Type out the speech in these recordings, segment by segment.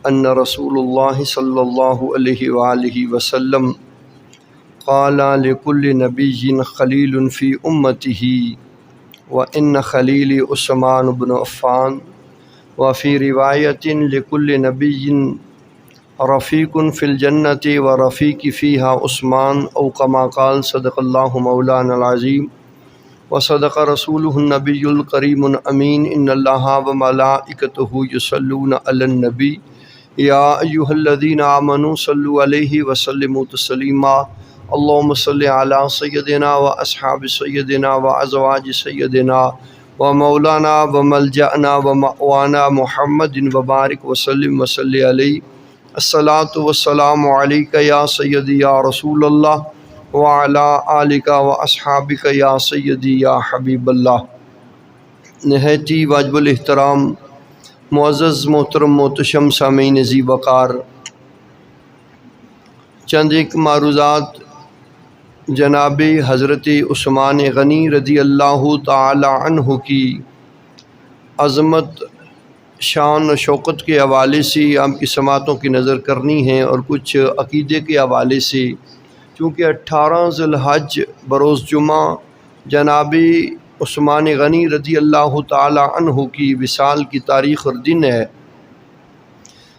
ان رسول اللہ صلی اللہ علیہ وآلہ وسلم قال لكل نبی خلیل فی امتہ وان خلیلی عثمان بن عفان وفی روایت لكل نبی رفیق فی الجنۃ ورفیق فیہا عثمان او کما قال صدق اللہ مولانا العظیم وصدق رسولہ النبی الکریم الامین ان اللہ وملائکتہ یصلون علی النبی یا ایہا الذین آمنوا صلوا علیہ وسلموا تسلیما اللہم صل علی سیدنا و اصحاب سیدنا و ازواج سیدنا و مولانا و ملجأنا و مأوانا محمد وبارک وسلم وصلی علیہ الصلاۃ والسلام علیک یا سیدی یا رسول اللہ وعلی آلک و اصحابک یا سیدی یا حبیب اللہ۔ نہایتی واجب الاحترام معزز محترم محتشم سامعین ذی وقار، چند ایک معروضات جناب حضرت عثمان غنی رضی اللہ تعالی عنہ کی عظمت، شان و شوکت کے حوالے سے آپ کی سماعتوں کی نظر کرنی ہے، اور کچھ عقیدے کے حوالے سے، چونکہ 18 ذی الحج بروز جمعہ جناب عثمان غنی رضی اللہ تعالی عنہ کی وصال کی تاریخ اور دن ہے۔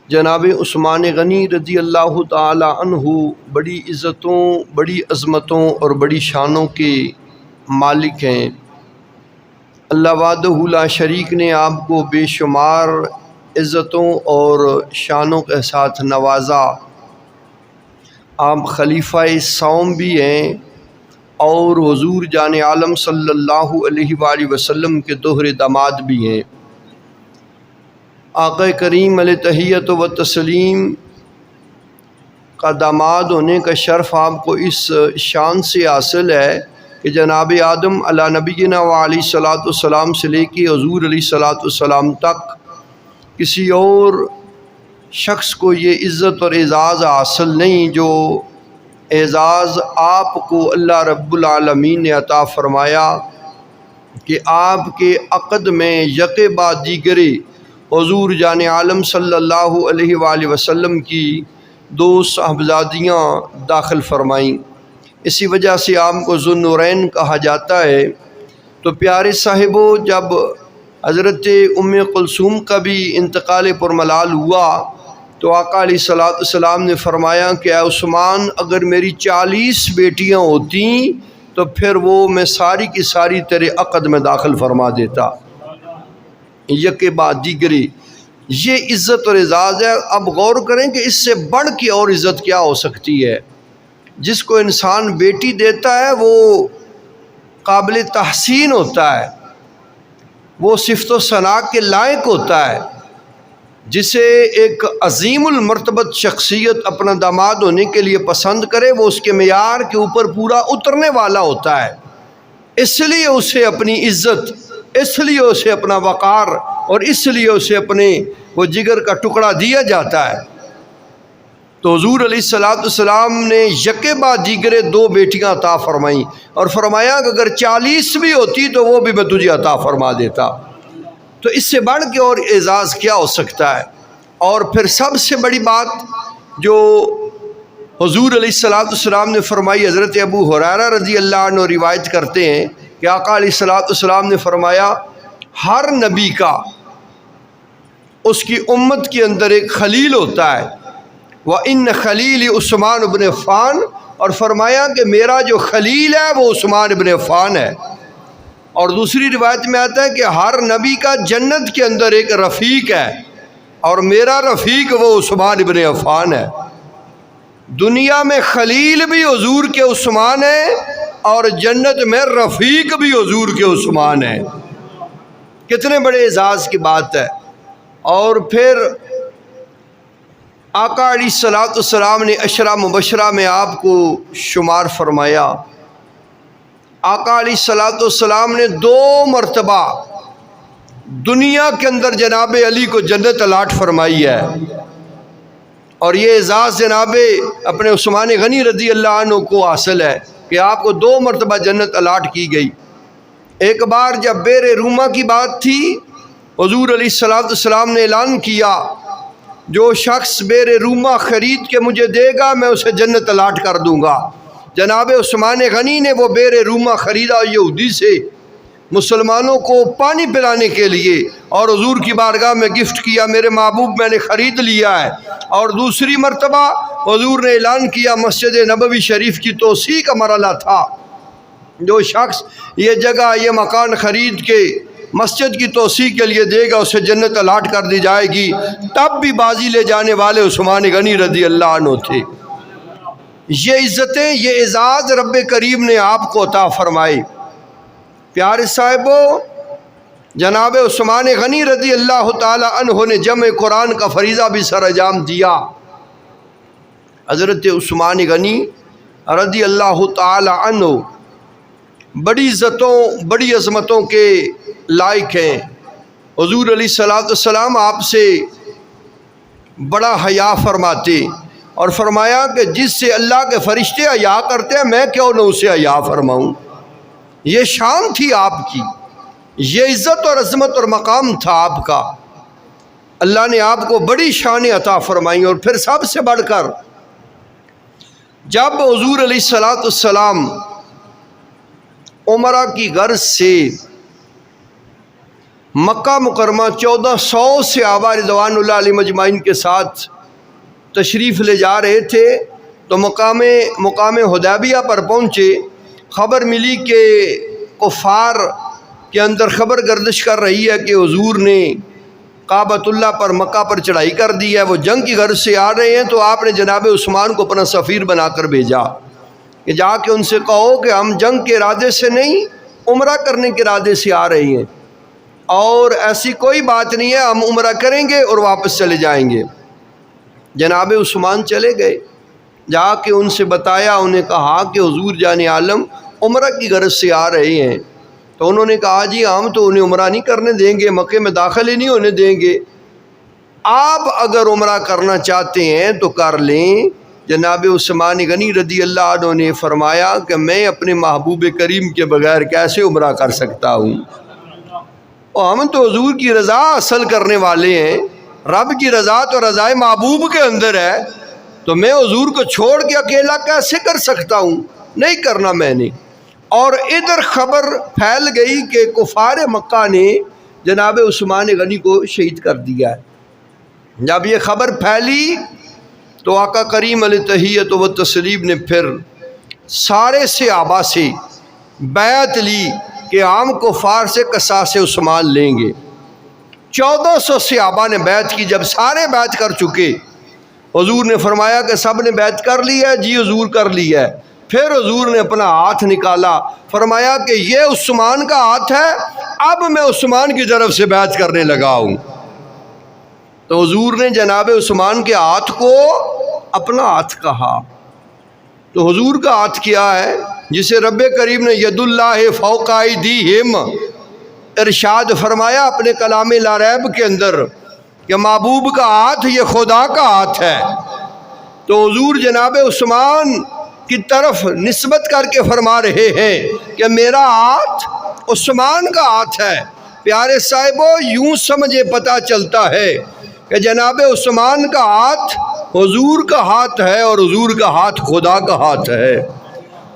جناب عثمان غنی رضی اللہ تعالی عنہ بڑی عزتوں، بڑی عظمتوں اور بڑی شانوں کے مالک ہیں۔ اللہ وحدہ لا شریک نے آپ کو بے شمار عزتوں اور شانوں کے ساتھ نوازا۔ آپ خلیفہ صوم بھی ہیں اور حضور جان عالم صلی اللہ علیہ وآلہ وسلم کے دوہرے داماد بھی ہیں۔ آقا کریم علیہ تحیت و تسلیم کا داماد ہونے کا شرف آپ کو اس شان سے حاصل ہے کہ جناب آدم علی نبینا و علیہ الصلاۃ والسلام سے لے کے حضور علیہ الصلاۃ والسلام تک کسی اور شخص کو یہ عزت اور اعزاز حاصل نہیں جو اعزاز آپ کو اللہ رب العالمین نے عطا فرمایا کہ آپ کے عقد میں یکے بعد دیگرے حضور جان عالم صلی اللہ علیہ وآلہ وسلم کی 2 صاحبزادیاں داخل فرمائیں۔ اسی وجہ سے آپ کو ذو النورین کہا جاتا ہے۔ تو پیارے صاحبو، جب حضرت ام کلثوم کا بھی انتقال پرملال ہوا تو آقا علیہ الصلاۃ والسلام نے فرمایا کہ اے عثمان، اگر میری 40 بیٹیاں ہوتیں تو پھر وہ میں ساری کی ساری تیرے عقد میں داخل فرما دیتا، یکے بعد دیگرے۔ یہ عزت اور اعزاز ہے۔ اب غور کریں کہ اس سے بڑھ کے اور عزت کیا ہو سکتی ہے۔ جس کو انسان بیٹی دیتا ہے وہ قابل تحسین ہوتا ہے، وہ صفت و ثناء کے لائق ہوتا ہے۔ جسے ایک عظیم المرتبت شخصیت اپنا داماد ہونے کے لیے پسند کرے، وہ اس کے معیار کے اوپر پورا اترنے والا ہوتا ہے۔ اس لیے اسے اپنی عزت، اس لیے اسے اپنا وقار، اور اس لیے اسے اپنے وہ جگر کا ٹکڑا دیا جاتا ہے۔ تو حضور علیہ الصلاۃ والسلام نے یکے بعد دیگرے 2 بیٹیاں عطا فرمائیں اور فرمایا کہ اگر 40 بھی ہوتی تو وہ بھی میں تجھے عطا فرما دیتا۔ تو اس سے بڑھ کے اور اعزاز کیا ہو سکتا ہے؟ اور پھر سب سے بڑی بات جو حضور علیہ الصلاۃ والسلام نے فرمائی، حضرت ابو ہریرہ رضی اللہ عنہ روایت کرتے ہیں کہ آقا علیہ الصلاۃ والسلام نے فرمایا ہر نبی کا اس کی امت کے اندر ایک خلیل ہوتا ہے، وَإِنَّ خَلِيلِ عثمان بن عفان، اور فرمایا کہ میرا جو خلیل ہے وہ عثمان بن عفان ہے۔ اور دوسری روایت میں آتا ہے کہ ہر نبی کا جنت کے اندر ایک رفیق ہے، اور میرا رفیق وہ عثمان بن عفان ہے۔ دنیا میں خلیل بھی حضور کے عثمان ہے، اور جنت میں رفیق بھی حضور کے عثمان ہے۔ کتنے بڑے اعزاز کی بات ہے۔ اور پھر آقا علیہ الصلاۃ والسلام نے عشرہ مبشرہ میں آپ کو شمار فرمایا۔ آقا علیہ الصلاۃ والسلام نے 2 مرتبہ دنیا کے اندر جناب علی کو جنت الاٹ فرمائی ہے، اور یہ اعزاز جناب اپنے عثمان غنی رضی اللہ عنہ کو حاصل ہے کہ آپ کو 2 مرتبہ جنت الاٹ کی گئی۔ ایک بار جب بیر روما کی بات تھی، حضور علیہ الصلاۃ والسلام نے اعلان کیا جو شخص بیر روما خرید کے مجھے دے گا میں اسے جنت الاٹ کر دوں گا۔ جناب عثمان غنی نے وہ بیر روما خریدا یہودی سے مسلمانوں کو پانی پلانے کے لیے، اور حضور کی بارگاہ میں گفٹ کیا، میرے محبوب میں نے خرید لیا ہے۔ اور دوسری مرتبہ حضور نے اعلان کیا، مسجد نبوی شریف کی توسیع کا مرحلہ تھا، جو شخص یہ جگہ یہ مکان خرید کے مسجد کی توسیع کے لیے دے گا اسے جنت الاٹ کر دی جائے گی۔ تب بھی بازی لے جانے والے عثمان غنی رضی اللہ عنہ تھے۔ یہ عزتیں، یہ اعزاز رب کریم نے آپ کو عطا فرمائے۔ پیارے صاحبو، جناب عثمان غنی رضی اللہ تعالی عنہ نے جمع قرآن کا فریضہ بھی سر انجام دیا۔ حضرت عثمان غنی رضی اللہ تعالی عنہ بڑی عزتوں، بڑی عظمتوں کے لائق ہیں۔ حضور علیہ السلام آپ سے بڑا حیا فرماتے، اور فرمایا کہ جس سے اللہ کے فرشتے حیا کرتے ہیں میں کیوں نہ اسے حیا فرماؤں۔ یہ شان تھی آپ کی، یہ عزت اور عظمت اور مقام تھا آپ کا۔ اللہ نے آپ کو بڑی شان عطا فرمائی۔ اور پھر سب سے بڑھ کر جب حضور علیہ السلام عمرہ کی غرض سے مکہ مکرمہ 1400 صحابہ رضوان اللہ علیہ مجمعین کے ساتھ تشریف لے جا رہے تھے تو مقام حدیبیہ پر پہنچے، خبر ملی کہ کفار کے اندر خبر گردش کر رہی ہے کہ حضور نے کعبۃ اللہ پر مکہ پر چڑھائی کر دی ہے، وہ جنگ کی غرض سے آ رہے ہیں۔ تو آپ نے جناب عثمان کو اپنا سفیر بنا کر بھیجا کہ جا کے ان سے کہو کہ ہم جنگ کے ارادے سے نہیں، عمرہ کرنے کے ارادے سے آ رہے ہیں، اور ایسی کوئی بات نہیں ہے، ہم عمرہ کریں گے اور واپس چلے جائیں گے۔ جناب عثمان چلے گئے، جا کے ان سے بتایا، انہیں کہا کہ حضور جان عالم عمرہ کی غرض سے آ رہے ہیں۔ تو انہوں نے کہا جی ہم تو انہیں عمرہ نہیں کرنے دیں گے، مکے میں داخل ہی نہیں ہونے دیں گے، آپ اگر عمرہ کرنا چاہتے ہیں تو کر لیں۔ جناب عثمان غنی رضی اللہ عنہ نے فرمایا کہ میں اپنے محبوب کریم کے بغیر کیسے عمرہ کر سکتا ہوں، اور ہم تو حضور کی رضا حاصل کرنے والے ہیں، رب کی رضا تو رضائے محبوب کے اندر ہے، تو میں حضور کو چھوڑ کے اکیلا کیسے کر سکتا ہوں، نہیں کرنا میں نے۔ اور ادھر خبر پھیل گئی کہ کفار مکہ نے جناب عثمان غنی کو شہید کر دیا ہے۔ جب یہ خبر پھیلی تو آقا کریم علیہ تحیت و تسلیم نے پھر سارے صحابہ سے بیعت لی کہ ہم کفار سے قصاص عثمان لیں گے۔ 1400 صحابہ نے بیعت کی۔ جب سارے بیعت کر چکے، حضور نے فرمایا کہ سب نے بیعت کر لی ہے؟ جی حضور کر لی ہے۔ پھر حضور نے اپنا ہاتھ نکالا، فرمایا کہ یہ عثمان کا ہاتھ ہے، اب میں عثمان کی طرف سے بیعت کرنے لگا ہوں۔ تو حضور نے جناب عثمان کے ہاتھ کو اپنا ہاتھ کہا۔ تو حضور کا ہاتھ کیا ہے؟ جسے رب کریم نے ید اللہ فوق ایدیہم ارشاد فرمایا اپنے کلام لا ریب کے اندر کہ محبوب کا ہاتھ یہ خدا کا ہاتھ ہے۔ تو حضور جناب عثمان کی طرف نسبت کر کے فرما رہے ہیں کہ میرا ہاتھ عثمان کا ہاتھ ہے۔ پیارے صاحبو، یوں سمجھے پتہ چلتا ہے کہ جناب عثمان کا ہاتھ حضور کا ہاتھ ہے اور حضور کا ہاتھ خدا کا ہاتھ ہے،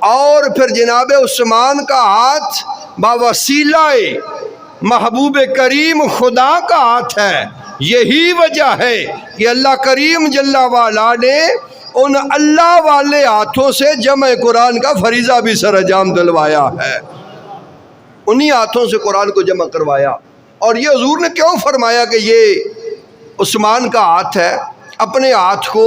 اور پھر جناب عثمان کا ہاتھ باوسیلہ محبوب کریم خدا کا ہاتھ ہے۔ یہی وجہ ہے کہ اللہ کریم جل وعلا نے ان اللہ والے ہاتھوں سے جمع قرآن کا فریضہ بھی سر انجام دلوایا ہے، انہی ہاتھوں سے قرآن کو جمع کروایا۔ اور یہ حضور نے کیوں فرمایا کہ یہ عثمان کا ہاتھ ہے اپنے ہاتھ کو؟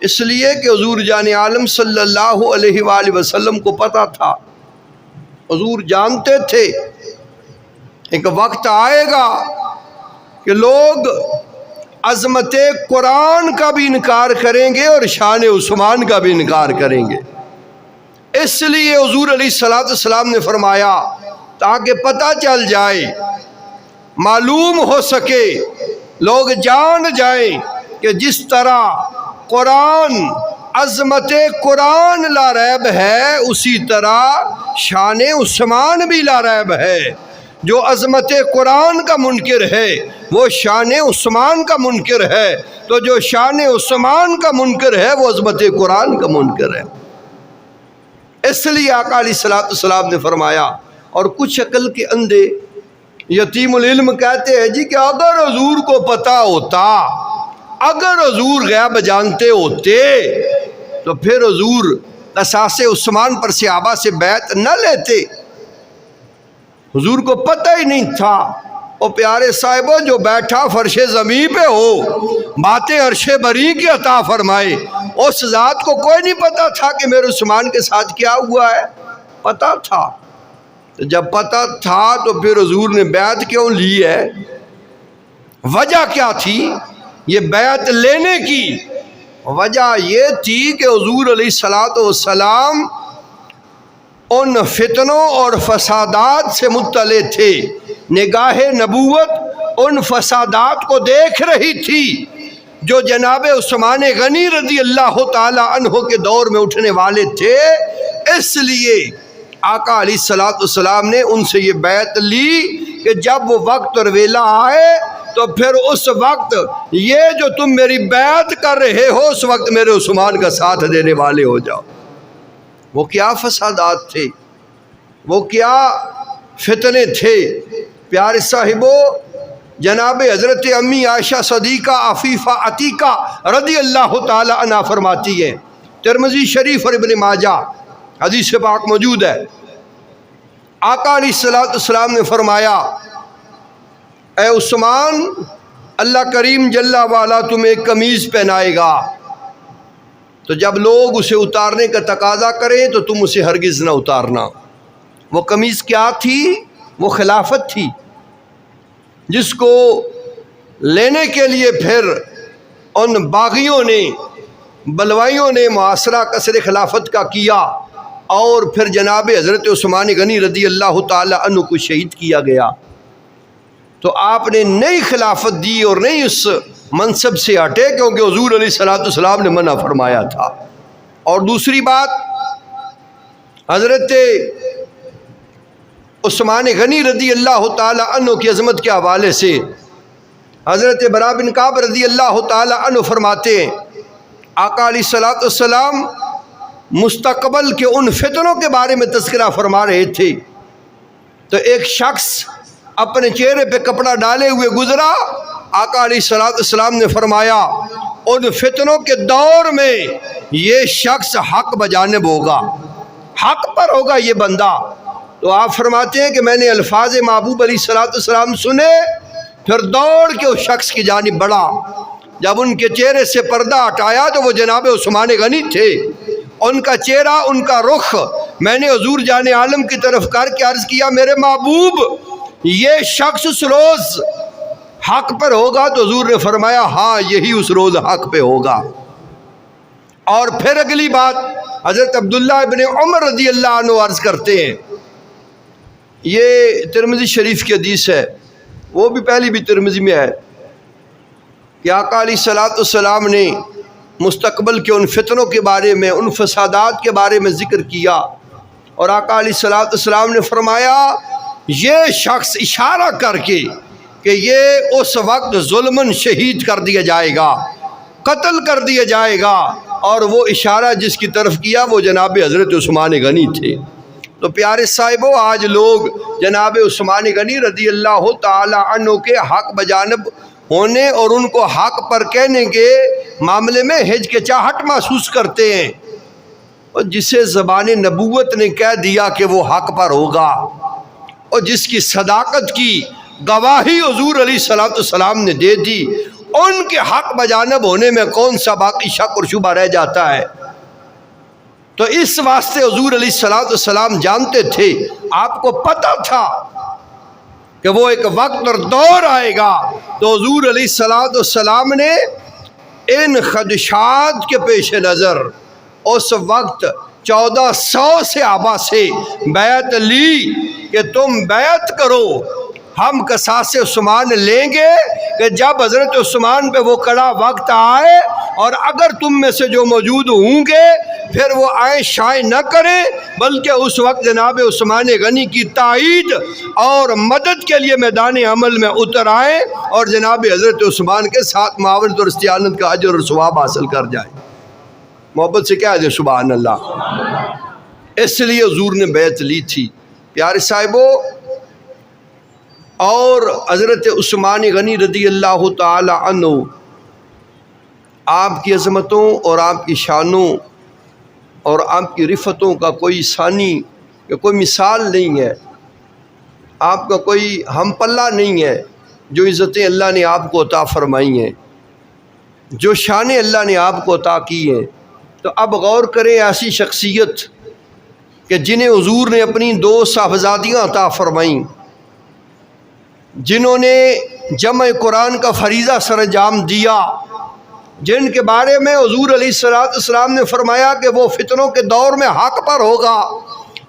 اس لیے کہ حضور جان عالم صلی اللہ علیہ وآلہ وسلم کو پتہ تھا، حضور جانتے تھے ایک وقت آئے گا کہ لوگ عظمت قرآن کا بھی انکار کریں گے اور شان عثمان کا بھی انکار کریں گے۔ اس لیے حضور علیہ السلام نے فرمایا تاکہ پتہ چل جائے، معلوم ہو سکے، لوگ جان جائیں کہ جس طرح قرآن عظمت قرآن لا ریب ہے، اسی طرح شان عثمان بھی لا ریب ہے۔ جو عظمت قرآن کا منکر ہے وہ شان عثمان کا منکر ہے، تو جو شان عثمان کا منکر ہے وہ عظمت قرآن کا منکر ہے۔ اس لیے آقا علیہ السلام نے فرمایا، اور کچھ عقل کے اندھے یتیم العلم کہتے ہیں جی کہ اگر حضور کو پتہ ہوتا، اگر حضور غیب جانتے ہوتے تو پھر حضور قصاص عثمان پر صحابہ سے بیعت نہ لیتے۔ حضور کو پتہ ہی نہیں تھا۔ او پیارے صاحبوں، جو بیٹھا فرش زمین پہ ہو، باتیں عرش بری کی عطا فرمائے، اس ذات کو کوئی نہیں پتا تھا کہ میرے عثمان کے ساتھ کیا ہوا ہے؟ پتہ تھا۔ جب پتہ تھا تو پھر حضور نے بیعت کیوں لی ہے؟ وجہ کیا تھی یہ بیعت لینے کی؟ وجہ یہ تھی کہ حضور علیہ السلام ان فتنوں اور فسادات سے مطلع تھے، نگاہ نبوت ان فسادات کو دیکھ رہی تھی جو جناب عثمان غنی رضی اللہ تعالی عنہ کے دور میں اٹھنے والے تھے۔ اس لیے آقا علیہ السلام نے ان سے یہ بیعت لی کہ جب وہ وقت اور ویلا آئے تو پھر اس وقت یہ جو تم میری بیعت کر رہے ہو اس وقت میرے عثمان کا ساتھ دینے والے ہو جاؤ۔ وہ کیا فسادات تھے، وہ کیا فتنے تھے۔ پیارے صاحبو، جناب حضرت امی عائشہ صدیقہ عفیفہ عتیقہ رضی اللہ تعالی عنہ فرماتی ہے، ترمذی شریف اور ابن ماجہ حدیث پاک موجود ہے، آقا علیہ السلام نے فرمایا، اے عثمان، اللہ کریم جل وعلا تمہیں ایک قمیض پہنائے گا، تو جب لوگ اسے اتارنے کا تقاضا کریں تو تم اسے ہرگز نہ اتارنا۔ وہ قمیض کیا تھی؟ وہ خلافت تھی، جس کو لینے کے لیے پھر ان باغیوں نے، بلوائیوں نے محاصرہ قصر خلافت کا کیا، اور پھر جناب حضرت عثمان غنی رضی اللہ تعالی عنہ کو شہید کیا گیا۔ تو آپ نے نئی خلافت دی اور نئی اس منصب سے ہٹے، کیونکہ حضور علیہ السلام نے منع فرمایا تھا۔ اور دوسری بات، حضرت عثمان غنی رضی اللہ تعالی عنہ کی عظمت کے حوالے سے حضرت براء بن کعب رضی اللہ تعالی عنہ فرماتے ہیں، آقا علیہ السلام مستقبل کے ان فتنوں کے بارے میں تذکرہ فرما رہے تھے، تو ایک شخص اپنے چہرے پہ کپڑا ڈالے ہوئے گزرا۔ آقا علیہ السلام نے فرمایا، ان فتنوں کے دور میں یہ شخص حق بجانب ہوگا، حق پر ہوگا یہ بندہ۔ تو آپ فرماتے ہیں کہ میں نے الفاظ محبوب علیہ السلام سنے، پھر دوڑ کے اس شخص کی جانب بڑھا۔ جب ان کے چہرے سے پردہ ہٹایا تو وہ جناب عثمان غنی تھے۔ ان کا چہرہ، ان کا رخ میں نے حضور جان عالم کی طرف کر کے عرض کیا، میرے محبوب، یہ شخص اس روز حق پر ہوگا؟ تو حضور نے فرمایا، ہاں یہی اس روز حق پہ ہوگا۔ اور پھر اگلی بات، حضرت عبداللہ ابن عمر رضی اللہ عنہ عرض کرتے ہیں، یہ ترمذی شریف کی حدیث ہے، وہ بھی پہلی بھی ترمذی میں ہے، کہ آقا علیہ السلام نے مستقبل کے ان فتنوں کے بارے میں، ان فسادات کے بارے میں ذکر کیا، اور آقا علیہ السلام نے فرمایا، یہ شخص اشارہ کر کے کہ یہ اس وقت ظلماً شہید کر دیا جائے گا، قتل کر دیا جائے گا، اور وہ اشارہ جس کی طرف کیا وہ جناب حضرت عثمان غنی تھے۔ تو پیارے صاحبوں، آج لوگ جناب عثمان غنی رضی اللہ تعالی عنہ کے حق بجانب ہونے اور ان کو حق پر کہنے کے معاملے میں ہچکچاہٹ محسوس کرتے ہیں، اور جسے زبان نبوت نے کہہ دیا کہ وہ حق پر ہوگا، اور جس کی صداقت کی گواہی حضور علیہ السلام نے دے دی، ان کے حق بجانب ہونے میں کون سا باقی شک اور شبہ رہ جاتا ہے؟ تو اس واسطے حضور علیہ السلام جانتے تھے، آپ کو پتہ تھا کہ وہ ایک وقت اور دور آئے گا، تو حضور علیہ السلام نے ان خدشات کے پیش نظر اس وقت 1400 صحابہ سے بیعت لی کہ تم بیعت کرو، ہم قصاص عثمان لیں گے کہ جب حضرت عثمان پہ وہ کڑا وقت آئے، اور اگر تم میں سے جو موجود ہوں گے پھر وہ آئیں شائیں نہ کریں، بلکہ اس وقت جناب عثمان غنی کی تائید اور مدد کے لیے میدان عمل میں اتر آئیں اور جناب حضرت عثمان کے ساتھ معاونت اور استعانت کا اجر اور ثواب حاصل کر جائیں۔ محبت سے کیا ہے سبحان اللہ۔ اس لیے حضور نے بیعت لی تھی۔ پیارے صاحبو، اور حضرت عثمان غنی رضی اللہ تعالی عنہ، آپ کی عظمتوں اور آپ کی شانوں اور آپ کی رفتوں کا کوئی ثانی یا کوئی مثال نہیں ہے، آپ کا کوئی ہم پلہ نہیں ہے۔ جو عزتیں اللہ نے آپ کو عطا فرمائی ہیں، جو شانیں اللہ نے آپ کو عطا کی ہیں، تو اب غور کریں ایسی شخصیت کہ جنہیں حضور نے اپنی 2 صاحبزادیاں عطا فرمائیں، جنہوں نے جمع قرآن کا فریضہ سر انجام دیا، جن کے بارے میں حضور علیہ السلام نے فرمایا کہ وہ فتنوں کے دور میں حق پر ہوگا،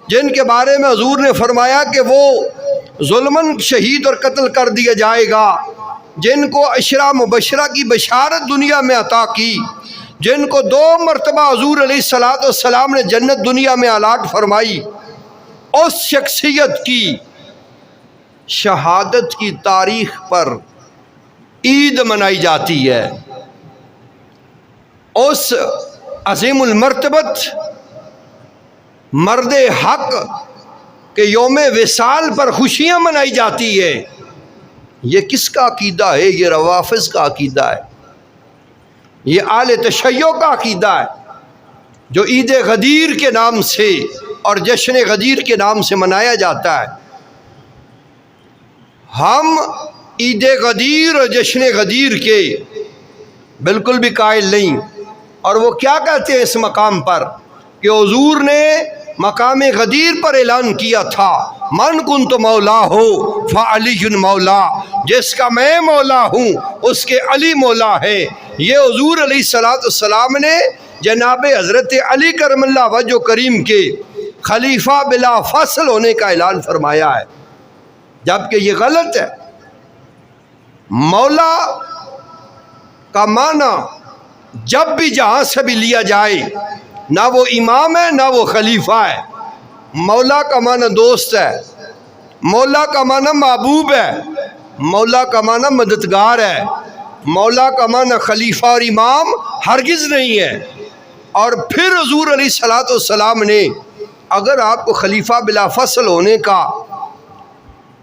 جن کے بارے میں حضور نے فرمایا کہ وہ ظلماً شہید اور قتل کر دیا جائے گا، جن کو عشرہ مبشرہ کی بشارت دنیا میں عطا کی، جن کو 2 مرتبہ حضور علیہ السلام نے جنت دنیا میں الاٹ فرمائی، اس شخصیت کی شہادت کی تاریخ پر عید منائی جاتی ہے۔ اس عظیم المرتبت مرد حق کے یوم وصال پر خوشیاں منائی جاتی ہے۔ یہ کس کا عقیدہ ہے؟ یہ روافض کا عقیدہ ہے، یہ آل تشیع کا عقیدہ ہے، جو عید غدیر کے نام سے اور جشن غدیر کے نام سے منایا جاتا ہے۔ ہم عید غدیر اور جشن غدیر کے بالکل بھی قائل نہیں، اور وہ کیا کہتے ہیں اس مقام پر کہ حضور نے مقام غدیر پر اعلان کیا تھا، من کنت مولا ہو فعلی مولا، جس کا میں مولا ہوں اس کے علی مولا ہے۔ یہ حضور علیہ السلام نے جناب حضرت علی کرم اللہ وجہ کریم کے خلیفہ بلا فصل ہونے کا اعلان فرمایا ہے، جبکہ یہ غلط ہے۔ مولا کا معنی جب بھی جہاں سے بھی لیا جائے، نہ وہ امام ہے نہ وہ خلیفہ ہے۔ مولا کا معنی دوست ہے، مولا کا معنی محبوب ہے، مولا کا معنی مددگار ہے، مولا کا معنی خلیفہ اور امام ہرگز نہیں ہے۔ اور پھر حضور علیہ السلام نے اگر آپ کو خلیفہ بلا فصل ہونے کا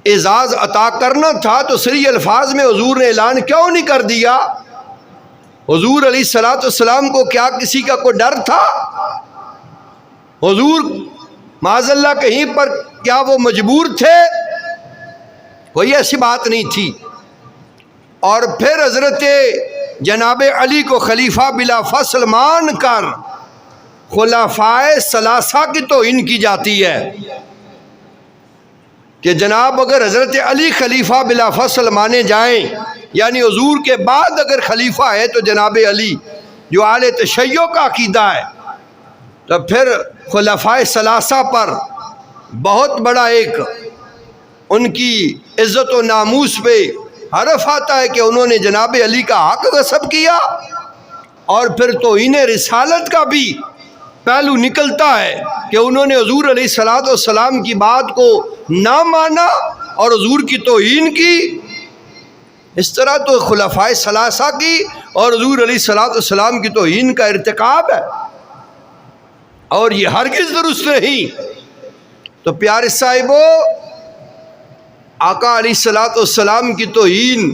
اعزاز عطا کرنا تھا تو صریح الفاظ میں حضور نے اعلان کیوں نہیں کر دیا؟ حضور علیہ السلام کو کیا کسی کا کوئی ڈر تھا؟ حضور معاذ اللہ کہیں پر کیا وہ مجبور تھے؟ کوئی ایسی بات نہیں تھی۔ اور پھر حضرت جناب علی کو خلیفہ بلا فصل مان کر خلفائے ثلاثہ کی توہین کی جاتی ہے کہ جناب اگر حضرت علی خلیفہ بلا فصل مانے جائیں، یعنی حضور کے بعد اگر خلیفہ ہے تو جناب علی، جو آل تشیع کا عقیدہ ہے، تو پھر خلفائے ثلاثہ پر بہت بڑا ایک ان کی عزت و ناموس پہ حرف آتا ہے کہ انہوں نے جناب علی کا حق غصب کیا، اور پھر توہین رسالت کا بھی پہلو نکلتا ہے کہ انہوں نے حضور علیہ السلام کی بات کو نہ مانا اور حضور کی توہین کی۔ اس طرح تو خلفائے ثلاثہ کی اور حضور علیہ السلام کی توہین کا ارتکاب ہے، اور یہ ہرگز درست نہیں۔ تو پیارے صاحبو، آقا علیہ السلام کی توہین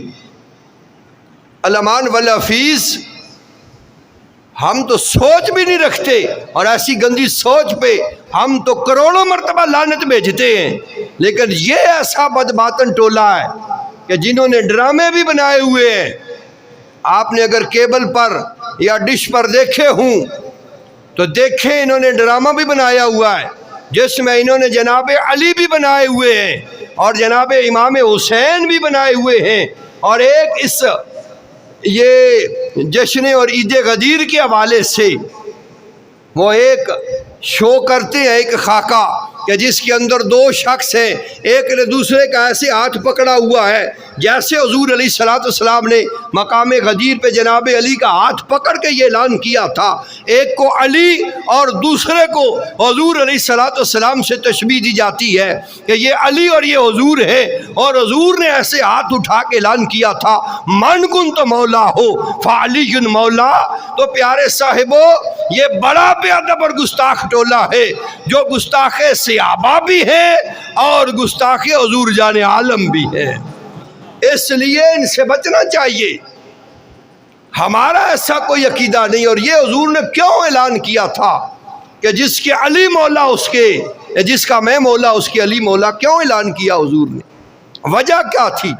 الامان والحفیظ ہم تو سوچ بھی نہیں رکھتے، اور ایسی گندی سوچ پہ ہم تو کروڑوں مرتبہ لعنت بھیجتے ہیں۔ لیکن یہ ایسا بدباطن ٹولہ ہے کہ جنہوں نے ڈرامے بھی بنائے ہوئے ہیں، آپ نے اگر کیبل پر یا ڈش پر دیکھے ہوں تو دیکھیں، انہوں نے ڈرامہ بھی بنایا ہوا ہے جس میں انہوں نے جناب علی بھی بنائے ہوئے ہیں اور جناب امام حسین بھی بنائے ہوئے ہیں، اور ایک اس یہ جشن اور عید غدیر کے حوالے سے وہ ایک شو کرتے ہیں، ایک خاکہ کہ جس کے اندر دو شخص ہیں، ایک نے دوسرے کا ایسے ہاتھ پکڑا ہوا ہے جیسے حضور علیہ السلام نے مقام غدیر پہ جناب علی کا ہاتھ پکڑ کے یہ اعلان کیا تھا، ایک کو علی اور دوسرے کو حضور علیہ السلام سے تشبیہ دی جاتی ہے کہ یہ علی اور یہ حضور ہے، اور حضور نے ایسے ہاتھ اٹھا کے اعلان کیا تھا من کنت مولا ہو فعلی مولا۔ تو پیارے صاحبو، یہ بڑا بے ادب اور گستاخ ٹولہ ہے جو گستاخ صحابہ بھی ہے اور گستاخ حضور جان عالم بھی ہے، اس لیے ان سے بچنا چاہیے۔ ہمارا ایسا کوئی عقیدہ نہیں، اور یہ حضور نے کیوں اعلان کیا تھا کہ جس کے علی مولا اس کے، جس کا میں مولا اس کے علی مولا، کیوں اعلان کیا حضور نے؟ وجہ کیا تھی؟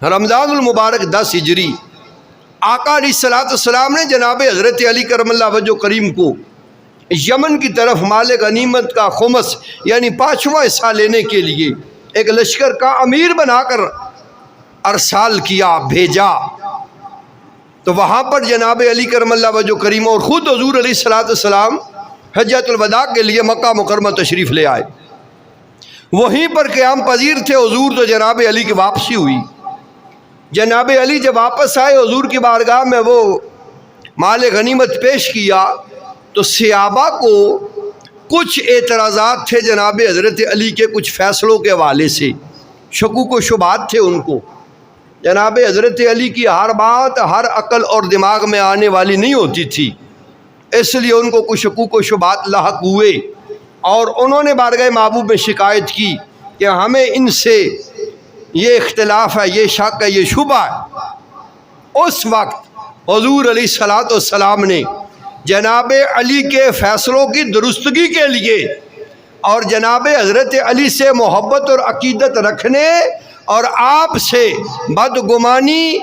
رمضان المبارک 10 ہجری آقا علیہ السلام نے جناب حضرت علی کرم اللہ وجہ کریم کو یمن کی طرف مال غنیمت کا خمس یعنی 5واں حصہ لینے کے لیے ایک لشکر کا امیر بنا کر ارسال کیا، بھیجا۔ تو وہاں پر جناب علی کرم اللہ وجہ کریم اور خود حضور علیہ السلام حجۃ الوداع کے لیے مکہ مکرمہ تشریف لے آئے، وہیں پر قیام پذیر تھے حضور۔ تو جناب علی کی واپسی ہوئی، جناب علی جب واپس آئے حضور کی بارگاہ میں وہ مال غنیمت پیش کیا، تو صحابہ کو کچھ اعتراضات تھے جناب حضرت علی کے کچھ فیصلوں کے حوالے سے، شکوک و شبہات تھے ان کو۔ جناب حضرت علی کی ہر بات ہر عقل اور دماغ میں آنے والی نہیں ہوتی تھی، اس لیے ان کو کچھ شکوک و شبہات لاحق ہوئے، اور انہوں نے بارگاہ محبوب میں شکایت کی کہ ہمیں ان سے یہ اختلاف ہے، یہ شک ہے، یہ شبہ ہے۔ اس وقت حضور علیہ السلام نے جناب علی کے فیصلوں کی درستگی کے لیے اور جناب حضرت علی سے محبت اور عقیدت رکھنے اور آپ سے بدگمانی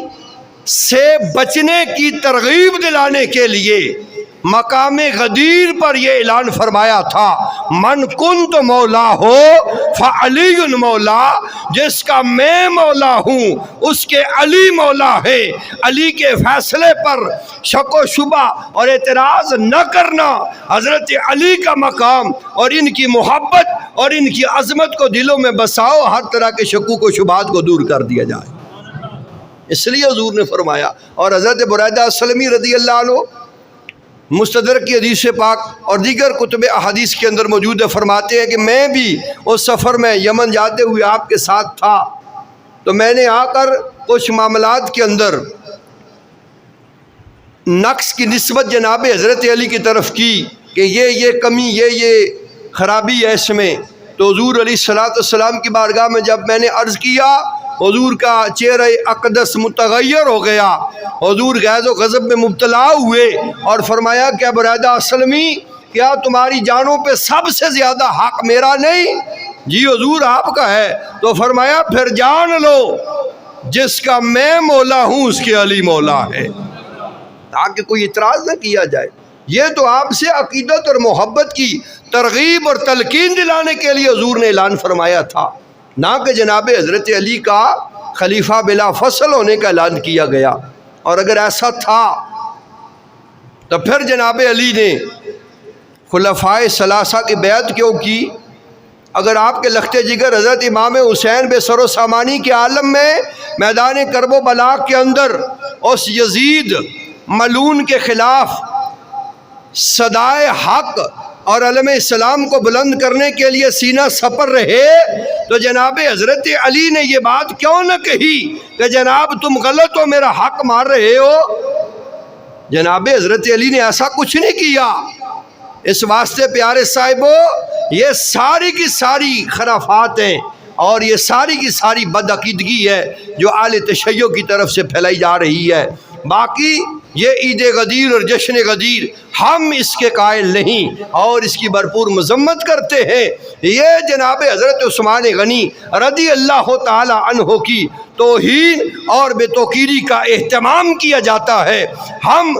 سے بچنے کی ترغیب دلانے کے لیے مقام غدیر پر یہ اعلان فرمایا تھا من کنت مولا ہو فعلی مولا، جس کا میں مولا ہوں اس کے علی مولا ہے۔ علی کے فیصلے پر شک و شبہ اور اعتراض نہ کرنا، حضرت علی کا مقام اور ان کی محبت اور ان کی عظمت کو دلوں میں بساؤ، ہر طرح کے شکوک و شبہات کو دور کر دیا جائے، اس لیے حضور نے فرمایا۔ اور حضرت بریدہ اسلمی رضی اللہ عنہ مستدرک کی حدیث پاک اور دیگر کتب احادیث کے اندر موجود ہے، فرماتے ہیں کہ میں بھی اس سفر میں یمن جاتے ہوئے آپ کے ساتھ تھا، تو میں نے آ کر کچھ معاملات کے اندر نقص کی نسبت جناب حضرت علی کی طرف کی کہ یہ کمی، یہ خرابی ہے اس میں۔ تو حضور علیہ السلام کی بارگاہ میں جب میں نے عرض کیا، حضور کا چہرہ اقدس متغیر ہو گیا، حضور غیظ و غضب میں مبتلا ہوئے اور فرمایا کہ بریدہ اسلمی، کیا تمہاری جانوں پہ سب سے زیادہ حق میرا نہیں؟ جی حضور آپ کا ہے۔ تو فرمایا پھر جان لو جس کا میں مولا ہوں اس کے علی مولا ہے، تاکہ کوئی اعتراض نہ کیا جائے۔ یہ تو آپ سے عقیدت اور محبت کی ترغیب اور تلقین دلانے کے لیے حضور نے اعلان فرمایا تھا، نہ کہ جناب حضرت علی کا خلیفہ بلا فصل ہونے کا اعلان کیا گیا۔ اور اگر ایسا تھا تو پھر جناب علی نے خلفائے ثلاثہ کی بیعت کیوں کی؟ اگر آپ کے لخت جگر حضرت امام حسین بے سر و سامانی کے عالم میں میدان کرب و بلا کے اندر اس یزید ملعون کے خلاف صدائے حق اور علم اسلام کو بلند کرنے کے لیے سینہ سپر رہے، تو جناب حضرت علی نے یہ بات کیوں نہ کہی کہ جناب تم غلط ہو، میرا حق مار رہے ہو؟ جناب حضرت علی نے ایسا کچھ نہیں کیا۔ اس واسطے پیارے صاحبو، یہ ساری کی ساری خرافات ہیں اور یہ ساری کی ساری بدعقیدگی ہے جو اہل تشیع کی طرف سے پھیلائی جا رہی ہے۔ باقی یہ عید غدیر اور جشن غدیر ہم اس کے قائل نہیں اور اس کی بھرپور مذمت کرتے ہیں۔ یہ جناب حضرت عثمان غنی رضی اللہ تعالی عنہ کی توہین اور بے توقیری کا اہتمام کیا جاتا ہے۔ ہم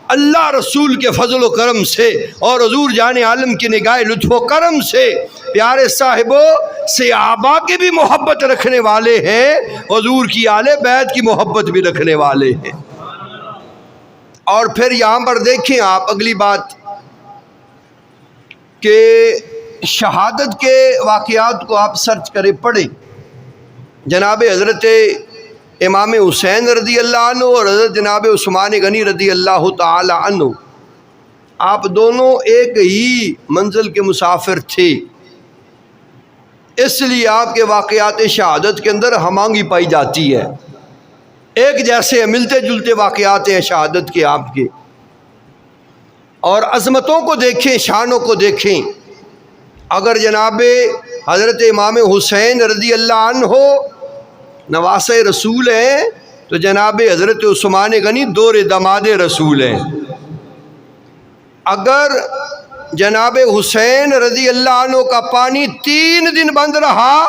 اللہ رسول کے فضل و کرم سے اور حضور جان عالم کی نگاہ لطف و کرم سے پیارے صاحبو صحابہ کی بھی محبت رکھنے والے ہیں، حضور کی آل بیت کی محبت بھی رکھنے والے ہیں۔ اور پھر یہاں پر دیکھیں آپ اگلی بات کہ شہادت کے واقعات کو آپ سرچ کریں، پڑھیں۔ جناب حضرت امام حسین رضی اللہ عنہ اور حضرت جناب عثمان غنی رضی اللہ تعالی عنہ، آپ دونوں ایک ہی منزل کے مسافر تھے، اس لیے آپ کے واقعات شہادت کے اندر ہم آہنگی پائی جاتی ہے، ایک جیسے ملتے جلتے واقعات ہیں شہادت کے آپ کے۔ اور عظمتوں کو دیکھیں، شانوں کو دیکھیں۔ اگر جناب حضرت امام حسین رضی اللہ عنہ نواسہ رسول ہیں تو جناب حضرت عثمان غنی دور داماد رسول ہیں۔ اگر جناب حسین رضی اللہ عنہ کا پانی 3 دن بند رہا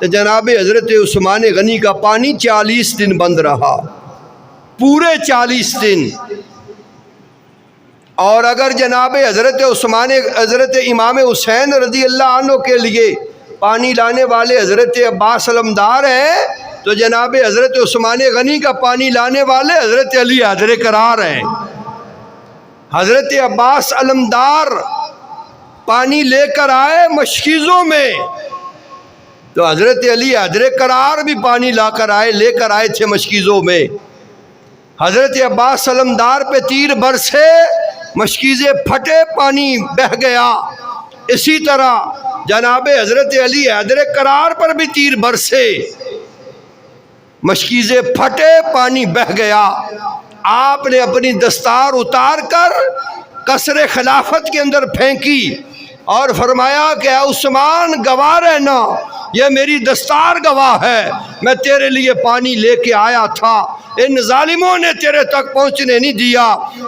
تو جناب حضرت عثمان غنی کا پانی 40 دن بند رہا، پورے 40 دن۔ اور اگر جناب حضرت امام حسین رضی اللہ عنہ کے لیے پانی لانے والے حضرت عباس علمدار ہیں تو جناب حضرت عثمان غنی کا پانی لانے والے حضرت علی حیدر قرار ہیں۔ حضرت عباس علمدار پانی لے کر آئے مشکیزوں میں تو حضرت علی حیدر قرار بھی پانی لے کر آئے تھے مشکیزوں میں۔ حضرت عباس علمدار پہ تیر برسے، مشکیزیں پھٹے، پانی بہہ گیا۔ اسی طرح جناب حضرت علی حیدر قرار پر بھی تیر برسے، مشکیزیں پھٹے، پانی بہہ گیا۔ آپ نے اپنی دستار اتار کر قصر خلافت کے اندر پھینکی اور فرمایا کہ اے عثمان گواہ رہنا، یہ میری دستار گواہ ہے، میں تیرے لیے پانی لے کے آیا تھا، ان ظالموں نے تیرے تک پہنچنے نہیں دیا،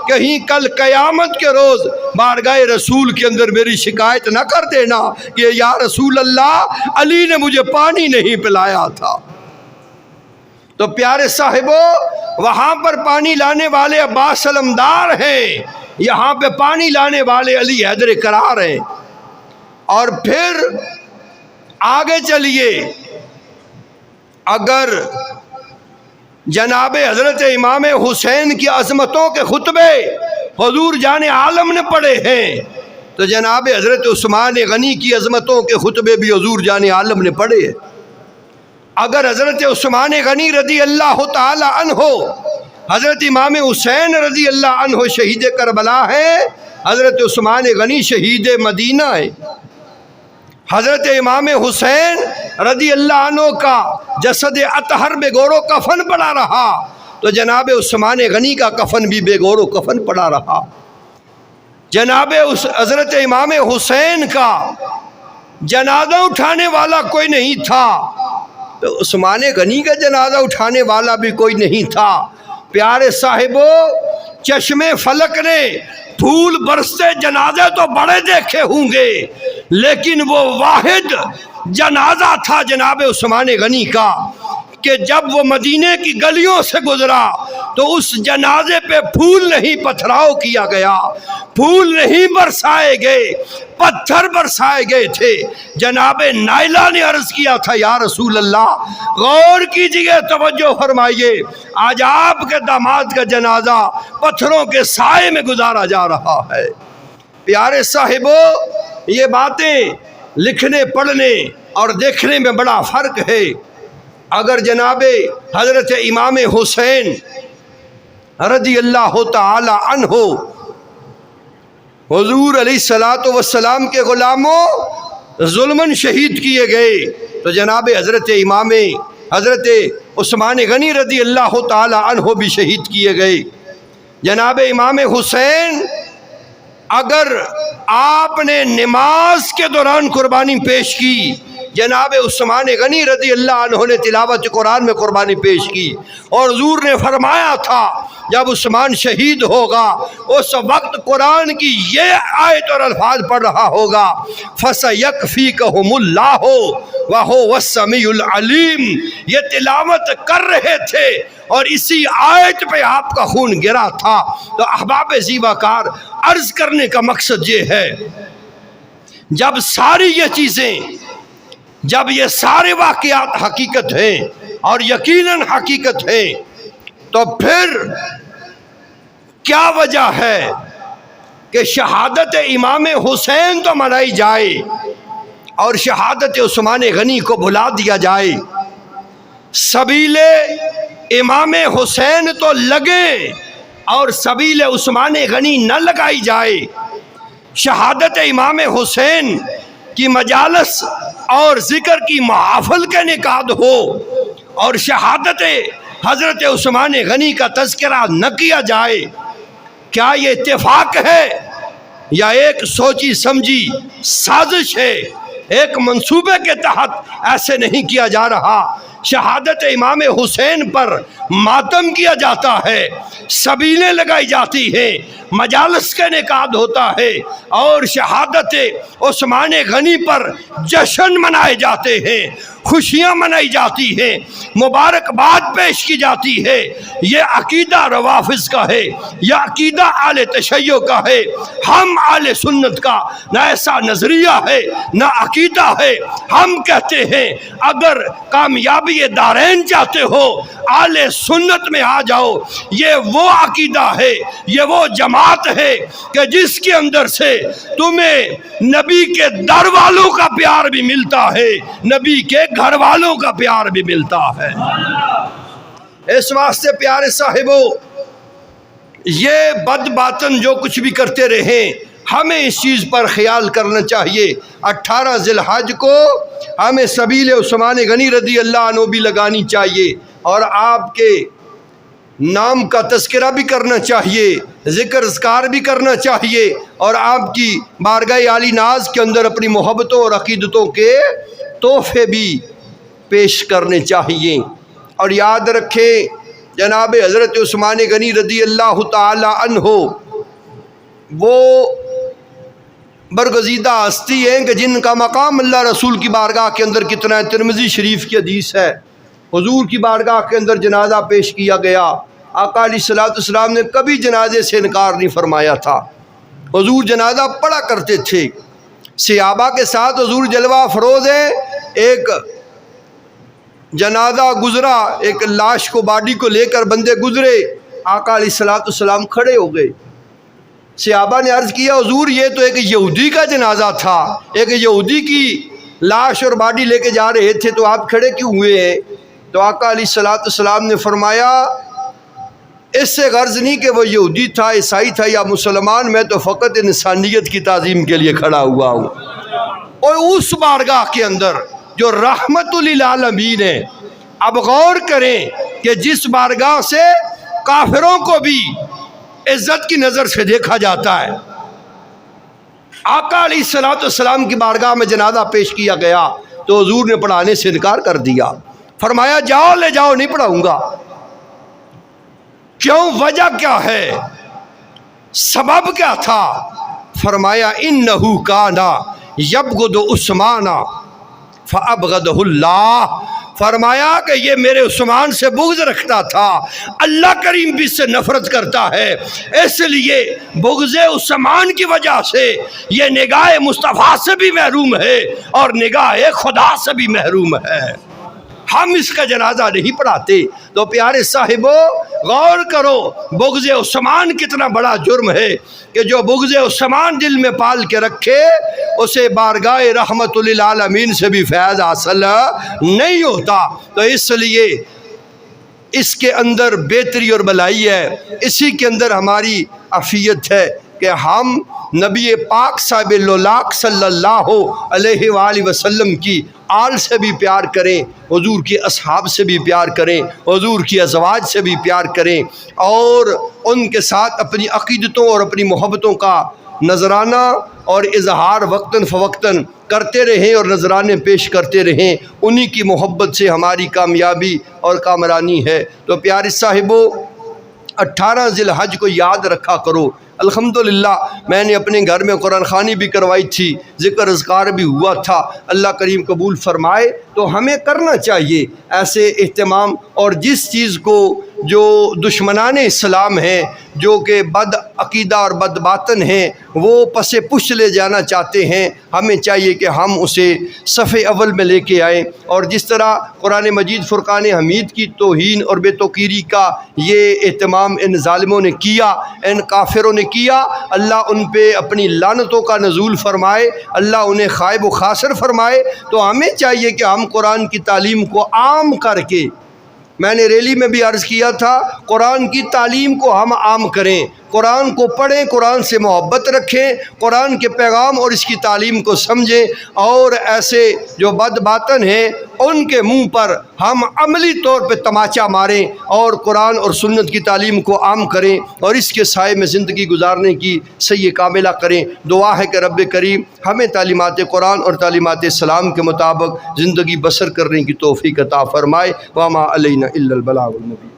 کہیں کل قیامت کے روز بارگاہ رسول کے اندر میری شکایت نہ کر دینا کہ یا رسول اللہ علی نے مجھے پانی نہیں پلایا تھا۔ تو پیارے صاحبو، وہاں پر پانی لانے والے عباس علمدار ہیں، یہاں پہ پانی لانے والے علی حیدر قرار ہیں۔ اور پھر آگے چلیے، اگر جناب حضرت امام حسین کی عظمتوں کے خطبے حضور جان عالم نے پڑھے ہیں تو جناب حضرت عثمان غنی کی عظمتوں کے خطبے بھی حضور جان عالم نے پڑھے ہیں۔ اگر حضرت عثمان غنی رضی اللہ تعالی عنہ، حضرت امام حسین رضی اللہ عنہ شہید کربلا ہے، حضرت عثمان غنی شہید مدینہ ہے۔ حضرت امام حسین رضی اللہ عنہ کا جسد اطہر بے گور و کفن پڑا رہا تو جناب عثمان غنی کا کفن بھی بے گور و کفن پڑا رہا۔ جناب حضرت امام حسین کا جنازہ اٹھانے والا کوئی نہیں تھا تو عثمان غنی کا جنازہ اٹھانے والا بھی کوئی نہیں تھا۔ پیارے صاحبو، چشم فلک نے پھول برستے جنازے تو بڑے دیکھے ہوں گے، لیکن وہ واحد جنازہ تھا جناب عثمان غنی کا کہ جب وہ مدینے کی گلیوں سے گزرا تو اس جنازے پہ پھول نہیں پتھراؤ کیا گیا، پھول نہیں برسائے گئے، پتھر برسائے گئے تھے۔ جناب نائلہ نے عرض کیا تھا یا رسول اللہ غور کیجئے، توجہ فرمائیے، آج آپ کے داماد کا جنازہ پتھروں کے سائے میں گزارا جا رہا ہے۔ پیارے صاحبو، یہ باتیں لکھنے پڑھنے اور دیکھنے میں بڑا فرق ہے۔ اگر جناب حضرت امام حسین رضی اللہ تعالی عنہ حضور علیہ السلام کے غلاموں ظلماً شہید کیے گئے تو جناب حضرت عثمان غنی رضی اللہ تعالی عنہ بھی شہید کیے گئے۔ جناب امام حسین، اگر آپ نے نماز کے دوران قربانی پیش کی، جناب عثمان غنی رضی اللہ عنہ نے تلاوت قرآن میں قربانی پیش کی، اور حضور نے فرمایا تھا جب عثمان شہید ہوگا اس وقت قرآن کی یہ آیت اور الفاظ پڑھ رہا ہوگا، فَسَيَكْفِيكَهُمُ اللَّهُ وَهُوَ السَّمِيعُ الْعَلِيمُ۔ یہ تلاوت کر رہے تھے اور اسی آیت پہ آپ کا خون گرا تھا۔ تو احباب زیباکار، عرض کرنے کا مقصد یہ ہے، جب ساری یہ چیزیں، جب یہ سارے واقعات حقیقت ہیں اور یقیناً حقیقت ہیں، تو پھر کیا وجہ ہے کہ شہادت امام حسین تو منائی جائے اور شہادت عثمان غنی کو بھلا دیا جائے، سبیل امام حسین تو لگے اور سبیل عثمان غنی نہ لگائی جائے۔ شہادت امام حسین کی مجالس اور ذکر کی محافل کا انعقاد ہو اور شہادت حضرت عثمان غنی کا تذکرہ نہ کیا جائے، کیا یہ اتفاق ہے یا ایک سوچی سمجھی سازش ہے؟ ایک منصوبے کے تحت ایسے نہیں کیا جا رہا۔ شہادت امام حسین پر ماتم کیا جاتا ہے، سبیلیں لگائی جاتی ہیں، مجالس کا انعقاد ہوتا ہے اور شہادت عثمان غنی پر جشن منائے جاتے ہیں، خوشیاں منائی جاتی ہیں، مبارکباد پیش کی جاتی ہے۔ یہ عقیدہ روافض کا ہے، یہ عقیدہ اہل تشیع کا ہے۔ ہم اہل سنت کا نہ ایسا نظریہ ہے نہ عقیدہ ہے۔ ہم کہتے ہیں اگر کامیابی دارین چاہتے ہو اہل سنت میں آ جاؤ۔ یہ وہ عقیدہ ہے، یہ وہ جماعت ہے کہ جس کے اندر سے تمہیں نبی کے در والوں کا پیار بھی ملتا ہے، نبی کے گھر والوں کا پیار بھی ملتا ہے۔ اس واسطے پیارے صاحبو، یہ بد باطن جو کچھ بھی کرتے رہیں، ہمیں اس چیز پر خیال کرنا چاہیے۔ 18 ذی الحج کو ہمیں سبیل عثمان غنی رضی اللہ عنہ بھی لگانی چاہیے اور آپ کے نام کا تذکرہ بھی کرنا چاہیے، ذکر اذکار بھی کرنا چاہیے اور آپ کی بارگاہ عالی ناز کے اندر اپنی محبتوں اور عقیدتوں کے تحفے بھی پیش کرنے چاہیے۔ اور یاد رکھیں جناب حضرت عثمان غنی رضی اللہ تعالی عنہ وہ برگزیدہ ہستی ہیں کہ جن کا مقام اللہ رسول کی بارگاہ کے اندر کتنا ہے۔ ترمذی شریف کی حدیث ہے، حضور کی بارگاہ کے اندر جنازہ پیش کیا گیا، آقا علیہ الصلوۃ والسلام نے کبھی جنازے سے انکار نہیں فرمایا تھا۔ حضور جنازہ پڑھا کرتے تھے، صحابہ کے ساتھ حضور جلوہ افروز ہیں۔ ایک جنازہ گزرا، ایک لاش کو، باڈی کو لے کر بندے گزرے، آقا علیہ الصلوۃ والسلام کھڑے ہو گئے۔ صحابہ نے عرض کیا حضور یہ تو ایک یہودی کا جنازہ تھا، ایک یہودی کی لاش اور باڈی لے کے جا رہے تھے، تو آپ کھڑے کیوں ہوئے ہیں؟ تو آقا علیہ الصلوۃ والسلام نے فرمایا اس سے غرض نہیں کہ وہ یہودی تھا، عیسائی تھا یا مسلمان، میں تو فقط انسانیت کی تعظیم کے لیے کھڑا ہوا ہوں۔ اور اس بارگاہ کے اندر جو رحمت للعالمین ہے، اب غور کریں کہ جس بارگاہ سے کافروں کو بھی عزت کی نظر سے دیکھا جاتا ہے، آقا علیہ الصلوۃ والسلام کی بارگاہ میں جنازہ پیش کیا گیا تو حضور نے پڑھانے سے انکار کر دیا، فرمایا جاؤ لے جاؤ، نہیں پڑھاؤں گا۔ کیوں؟ وجہ کیا ہے؟ سبب کیا تھا؟ فرمایا انہو کانا یبغض عثمان فابغضہ اللہ، فرمایا کہ یہ میرے عثمان سے بغض رکھتا تھا، اللہ کریم بھی اس سے نفرت کرتا ہے، اس لیے بغض عثمان کی وجہ سے یہ نگاہ مصطفیٰ سے بھی محروم ہے اور نگاہ خدا سے بھی محروم ہے۔ ہم اس کا جنازہ نہیں پڑھاتے۔ تو پیارے صاحبو غور کرو، بغض عثمان کتنا بڑا جرم ہے کہ جو بغض عثمان دل میں پال کے رکھے اسے بارگاہ رحمت للعالمین سے بھی فیض حاصل نہیں ہوتا۔ تو اس لیے اس کے اندر بہتری اور بھلائی ہے، اسی کے اندر ہماری عافیت ہے کہ ہم نبی پاک صاحب لولاک صلی اللہ علیہ وآلہ وسلم کی آل سے بھی پیار کریں، حضور کی اصحاب سے بھی پیار کریں، حضور کی ازواج سے بھی پیار کریں اور ان کے ساتھ اپنی عقیدتوں اور اپنی محبتوں کا نذرانہ اور اظہار وقتاً فوقتاً کرتے رہیں اور نذرانے پیش کرتے رہیں۔ انہی کی محبت سے ہماری کامیابی اور کامرانی ہے۔ تو پیارے صاحبو 18 ذی الحج کو یاد رکھا کرو۔ الحمدللہ میں نے اپنے گھر میں قرآن خوانی بھی کروائی تھی، ذکر اذکار بھی ہوا تھا، اللہ کریم قبول فرمائے۔ تو ہمیں کرنا چاہیے ایسے اہتمام، اور جس چیز کو جو دشمنان اسلام ہیں، جو کہ بد عقیدہ اور بد باطن ہیں، وہ پس پش لے جانا چاہتے ہیں، ہمیں چاہیے کہ ہم اسے صف اول میں لے کے آئیں۔ اور جس طرح قرآن مجید فرقان حمید کی توہین اور بے توقیری کا یہ اہتمام ان ظالموں نے کیا، ان کافروں نے کیا، اللہ ان پہ اپنی لعنتوں کا نزول فرمائے، اللہ انہیں خائب و خاسر فرمائے۔ تو ہمیں چاہیے کہ ہم قرآن کی تعلیم کو عام کر کے، میں نے ریلی میں بھی عرض کیا تھا، قرآن کی تعلیم کو ہم عام کریں، قرآن کو پڑھیں، قرآن سے محبت رکھیں، قرآن کے پیغام اور اس کی تعلیم کو سمجھیں، اور ایسے جو بد باطن ہیں ان کے منہ پر ہم عملی طور پہ تماچا ماریں اور قرآن اور سنت کی تعلیم کو عام کریں اور اس کے سائے میں زندگی گزارنے کی سعی کاملہ کریں۔ دعا ہے کہ رب کریم ہمیں تعلیمات قرآن اور تعلیمات اسلام کے مطابق زندگی بسر کرنے کی توفیق عطا فرمائے۔ وما علینا الا البلاغ المبین۔